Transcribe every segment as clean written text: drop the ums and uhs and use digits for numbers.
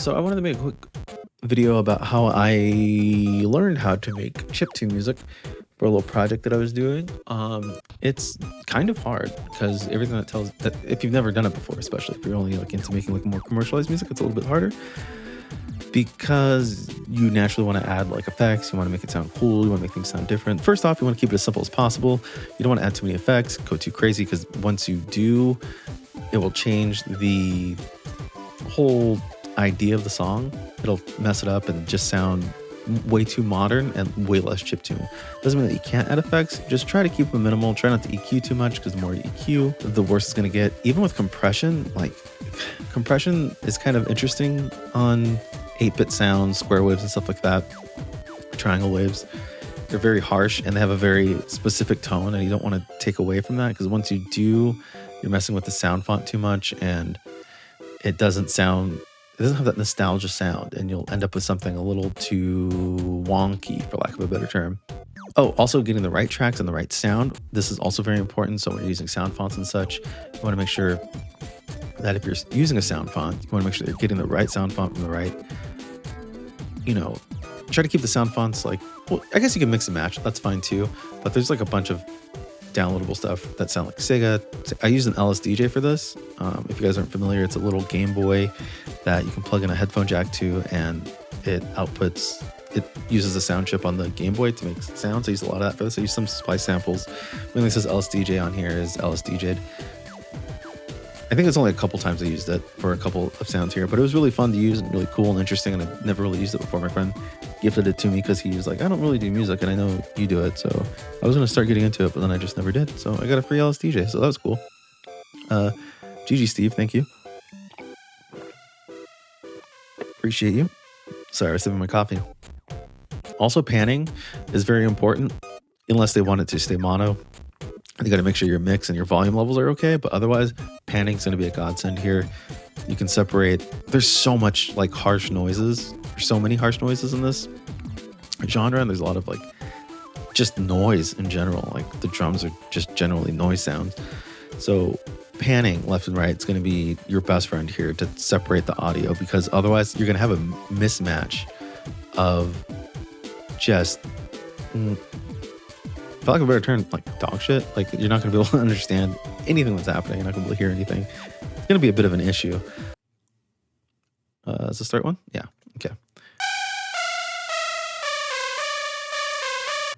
So I wanted to make a quick video about how I learned how to make chiptune music for a little project that I was doing. It's kind of hard because everything that tells that if you've never done it before, especially if you're only like into making like more commercialized music, it's a little bit harder because you naturally want to add like effects. You want to make it sound cool. You want to make things sound different. First off, you want to keep it as simple as possible. You don't want to add too many effects, go too crazy, because once you do, it will change the whole idea of the song. It'll mess it up and just sound way too modern and way less chiptune. Doesn't mean that you can't add effects. Just try to keep them minimal. Try not to EQ too much, because the more you EQ, the worse it's going to get. Even with compression, like compression is kind of interesting on 8-bit sounds, square waves and stuff like that, triangle waves. They're very harsh and they have a very specific tone, and you don't want to take away from that, because once you do, you're messing with the sound font too much and it doesn't have that nostalgia sound, and you'll end up with something a little too wonky, for lack of a better term. Oh, also getting the right tracks and the right sound. This is also very important. So when you're using sound fonts and such, you want to make sure that if you're using a sound font, you want to make sure that you're getting the right sound font from the right, try to keep the sound fonts like, well, I guess you can mix and match. That's fine too. But there's like a bunch of downloadable stuff that sound like Sega. I use an LSDJ for this. If you guys aren't familiar, it's a little Game Boy that you can plug in a headphone jack to, and it uses a sound chip on the Game Boy to make sounds. I use a lot of that for this. I use some splice samples. When it says LSDJ on here, is LSDJ'd. I think it's only a couple times I used it for a couple of sounds here, but it was really fun to use and really cool and interesting, and I've never really used it before. My friend gifted it to me because he was like, I don't really do music, and I know you do it, so I was going to start getting into it, but then I just never did. So I got a free LSDJ, so that was cool. GG Steve, thank you. Appreciate you. Sorry, I was sipping my coffee. Also, panning is very important, unless they want it to stay mono. You got to make sure your mix and your volume levels are okay, but otherwise, panning's going to be a godsend here. You can separate. There's so much like harsh noises. There's so many harsh noises in this genre, and there's a lot of like just noise in general. Like the drums are just generally noise sounds. So panning left and right is going to be your best friend here to separate the audio, because otherwise you're going to have a mismatch of just, for lack of a better term, like dog shit. Like you're not going to be able to understand anything that's happening. You're not going to be able to hear anything. It's going to be a bit of an issue. Is the start one? Yeah. Okay.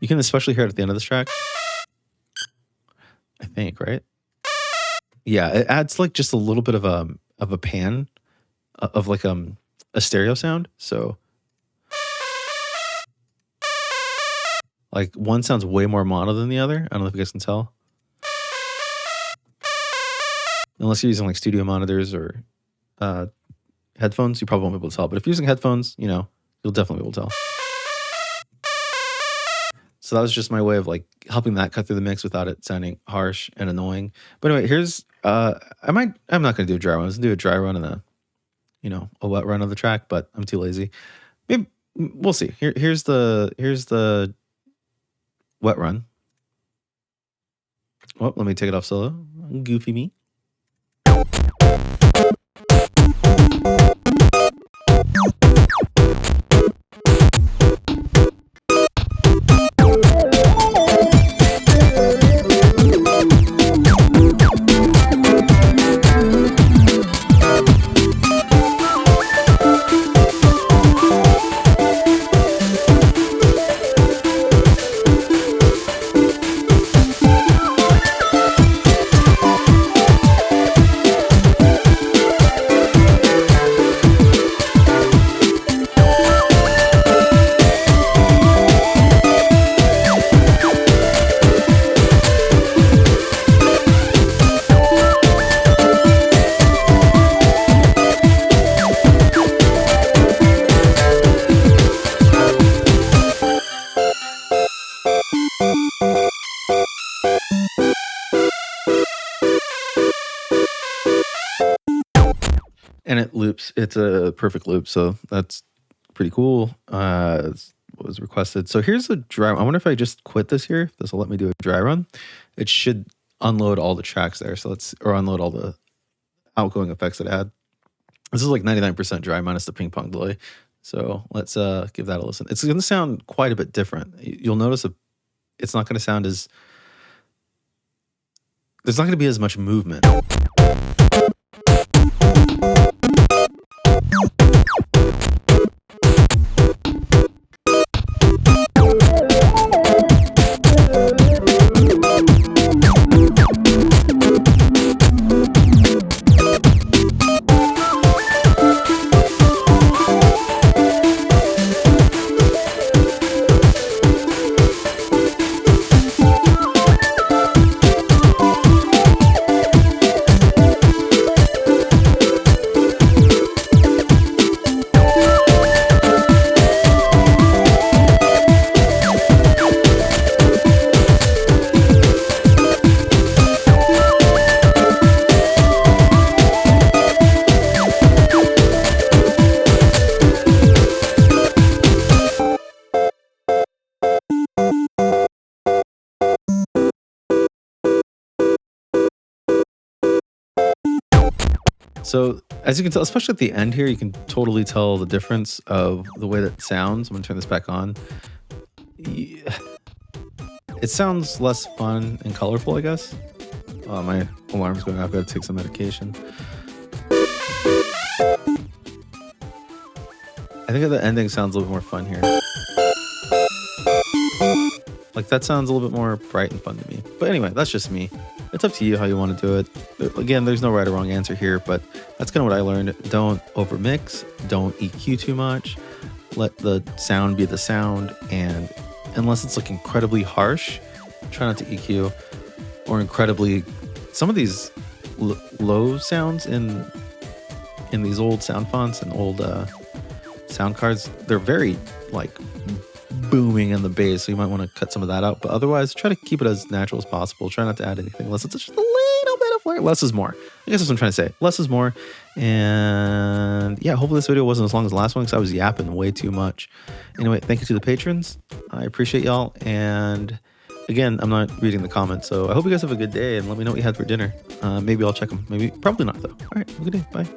You can especially hear it at the end of this track, I think, right? Yeah, it adds like just a little bit of a pan of like a stereo sound. So like one sounds way more mono than the other. I don't know if you guys can tell. Unless you're using like studio monitors or headphones, you probably won't be able to tell. But if you're using headphones, you'll definitely be able to tell. So that was just my way of like helping that cut through the mix without it sounding harsh and annoying. But anyway, here's I'm not gonna do a dry run. Let's do a dry run and a wet run of the track, but I'm too lazy. Maybe we'll see. Here's the wet run. Well, let me take it off solo. Goofy me. And it loops. It's a perfect loop, so that's pretty cool. It was requested. So here's a dry run. I wonder if I just quit this here. If this will let me do a dry run. It should unload all the tracks there. So unload all the outgoing effects that I had. This is like 99% dry minus the ping pong delay. So let's give that a listen. It's going to sound quite a bit different. You'll notice it's not going to sound as, there's not going to be as much movement. So as you can tell, especially at the end here, you can totally tell the difference of the way that it sounds. I'm gonna turn this back on. It sounds less fun and colorful, I guess. Oh, my alarm's going off. I've got to take some medication. I think the ending sounds a little bit more fun here. Like that sounds a little bit more bright and fun to me. But anyway, that's just me. It's up to you how you want to do it. Again, there's no right or wrong answer here, but that's kind of what I learned. Don't overmix, don't EQ too much. Let the sound be the sound, and unless it's like incredibly harsh, try not to EQ, or incredibly, some of these low sounds in these old sound fonts and old sound cards, they're very like booming in the bass, so you might want to cut some of that out. But otherwise, try to keep it as natural as possible. Try not to add anything unless it's just a little bit of flair. Less is more. I guess that's what I'm trying to say. Less is more. And yeah, hopefully this video wasn't as long as the last one because I was yapping way too much. Anyway, thank you to the patrons. I appreciate y'all. And again, I'm not reading the comments, so I hope you guys have a good day and let me know what you had for dinner. Maybe I'll check them. Maybe, probably not though. All right, have a good day. Bye.